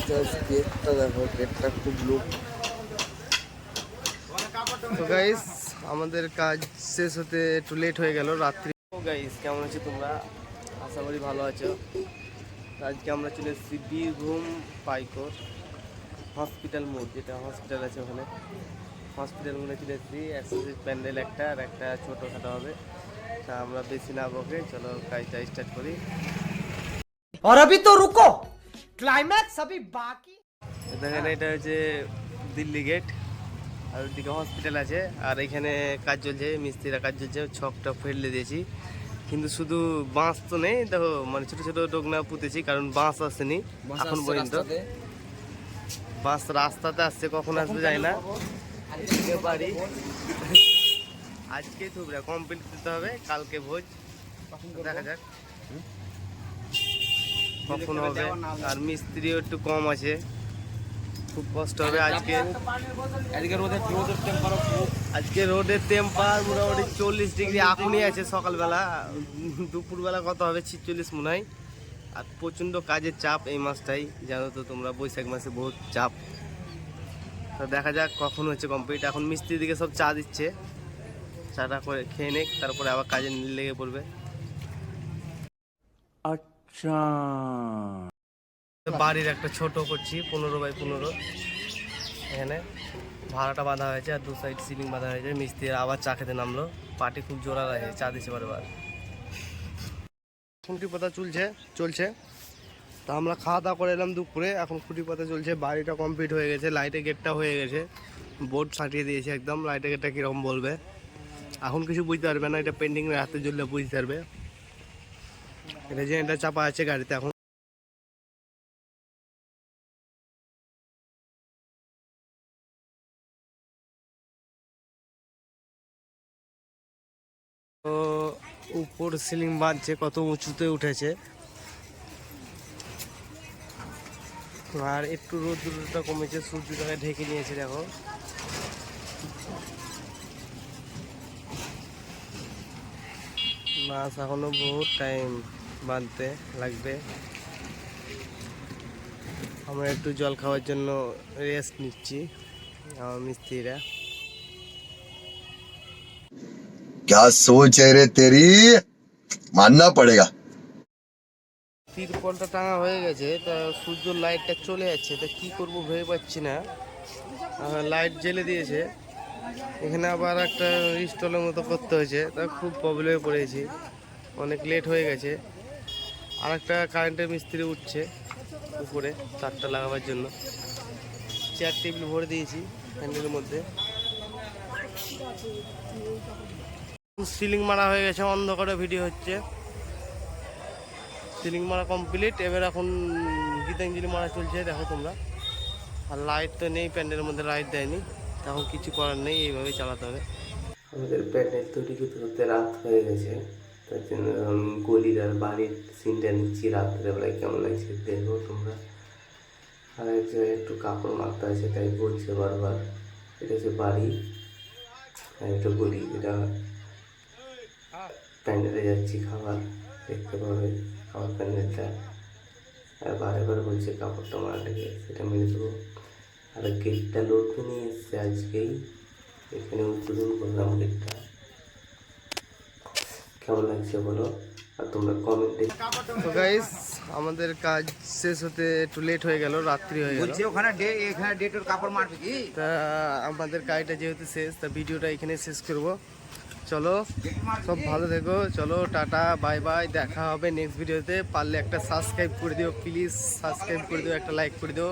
গেটটা দেখো, গেটটা খুব লুক। তো গাইস আমাদের কাজ শেষ হতে একটু লেট হয়ে গেল রাত্রি। গাইস কেমন আছো তোমরা? আশা করি ভালো আছো। আজকে আমরা চলে এসেছি বীরভূম পাইকর হসপিটাল মোড়, যেটা হসপিটাল আছে ওখানে। হসপিটাল মোড়ে চলে এসেছি। এক্সারসাইজ প্যান্ডেল একটা আর একটা ছোটোখাটো হবে। তা আমরা বেশি না বকে চলো কাজটা স্টার্ট করি। और अभी तो रुको, क्लाइमैक्स अभी बाकी। দেখেন এটা হচ্ছে দিল্লি গেট, আর ওদিকে হসপিটাল আছে। আর এখানে কাজ চলছে, মিস্ত্রিরা কাজ চলছে। ছকটা ফেলে দিয়েছি, কিন্তু শুধু বাঁশ তো নেই। দেখো মানে ছোট ছোট ডোগনা পুঁতেছি, কারণ বাঁশ আসেনি এখন পর্যন্ত। বাঁশ রাস্তাতে আসছে, কখন আসবে যায় না। বাড়ি আজকেই থুবরা কমপ্লিট দিতে হবে, কালকে ভোজ। দেখা যাক কখন হবে। আর মিস্ত্রিও একটু কম আছে, খুব কষ্ট হবে আজকে। আজকে রোদের টেম্পার মোটামুটি 40 ডিগ্রি এখনই আছে। সকালবেলা, দুপুরবেলা কত হবে 46 মনে হয়। আর প্রচণ্ড কাজের চাপ এই মাসটাই, জানো তো তোমরা, বৈশাখ মাসে বহুত চাপ। তো দেখা যাক কখন হচ্ছে কমপ্লিট। এখন মিস্ত্রির দিকে সব চা দিচ্ছে, চাটা করে খেয়ে নেক, তারপরে আবার কাজে লেগে পড়বে। আচ্ছা, বাড়ির একটা ছোট করছি 15x15। এখানে ভাড়াটা বাঁধা হয়েছে আর দু সাইড সিলিং বাঁধা হয়েছে। মিস্ত্রি আবার চা খেতে নামলো, পাটি খুব জোড়া আছে, চা দিচ্ছে বারবার। খুঁটি পাতা চলছে। তা আমরা খাওয়া দাওয়া করে এলাম দুপুরে, এখন খুঁটি পাতা চলছে। বাড়িটা কমপ্লিট হয়ে গেছে, লাইটের গেটটা হয়ে গেছে, বোর্ড ছাটিয়ে দিয়েছে একদম। লাইটের গেটটা কীরকম বলবে, এখন কিছু বুঝতে পারবে না। এটা পেন্টিং রাতে জ্বললে বুঝতে পারবে। এটা যে এটা চাপা আছে গাড়িতে এখন। তো উপর সিলিং বাঁধছে, কত উঁচুতে উঠেছে। আর একটু রোদ্দুরটা কমেছে, সূর্যটাকে ঢেকে নিয়েছে দেখো। মাছ এখনো বহুত টাইম বাঁধতে লাগবে। আমরা একটু জল খাওয়ার জন্য রেস্ট নিচ্ছি আমার মিস্ত্রিরা। क्या सोच है रे तेरी, मानना पड़ेगा। তিরপলটা টাঙা হয়ে গেছে, তা সূর্যের লাইটটা চলে যাচ্ছে। তা কি করব ভেবে পাচ্ছি না। লাইট জ্বেলে দিয়েছে, এখানে আবার একটা স্টলের মতো করতে হয়েছে। তা খুব প্রবলেমে পড়েছি, অনেক লেট হয়ে গেছে। আর একটা কারেন্টের মিস্ত্রি উঠছে উপরে তারটা লাগাবার জন্য। চেয়ার টেবিল ভরে দিয়েছি হ্যান্ডেলের মধ্যে। সিলিং মারা হয়ে গেছে, অন্ধকারে ভিডিও হচ্ছে। সিলিং মারা কমপ্লিট, এবার এখন গীতাঞ্জলি মারা চলছে দেখো তোমরা। আর লাইট তো নেই, প্যান্ডেলের মধ্যে লাইট দেয়নি, তখন কিছু করার নেই, এইভাবেই চালাতে হবে। আমাদের প্যান্ডেল তৈরি করতে করতে রাত হয়ে গেছে, তার জন্য আমি গলির আর বাড়ির সিনটা নিচ্ছি রাত্রেবেলায় কেমন লাগছে দেখো তোমরা। আর এক জায়গায় একটু কাপড় মারতে আছে, তাই বলছে বারবার। এটা হচ্ছে বাড়ি আর এটা গলি। এটা প্যান্ডেলে যাচ্ছি খাবার, দেখতে পাবে খাবার প্যান্ডেলটা। আর বারে বারে বলছে কাপড়টা মারাটাকে, সেটা মেনে দেবো। আর গেটটা লোডে নিয়ে এসছে আজকেই, এখানে উদ্বোধন করলাম গেটটা। কেমন লাগছে বলো, আর তোমরা কমেন্টে। তো গাইস আমাদের কাজ শেষ হতে একটু লেট হয়ে গেল, রাত্রি হয়ে গেল। ওখানে ডেটের কাপড় মারবে কি? তা আমাদের কাজটা যেহেতু শেষ, তা ভিডিওটা এখানে শেষ করব। চলো সব ভালো থেকো, চলো টাটা বাই বাই, দেখা হবে নেক্সট ভিডিওতে। পারলে একটা সাবস্ক্রাইব করে দিও প্লিজ, সাবস্ক্রাইব করে দিও, একটা লাইক করে দিও।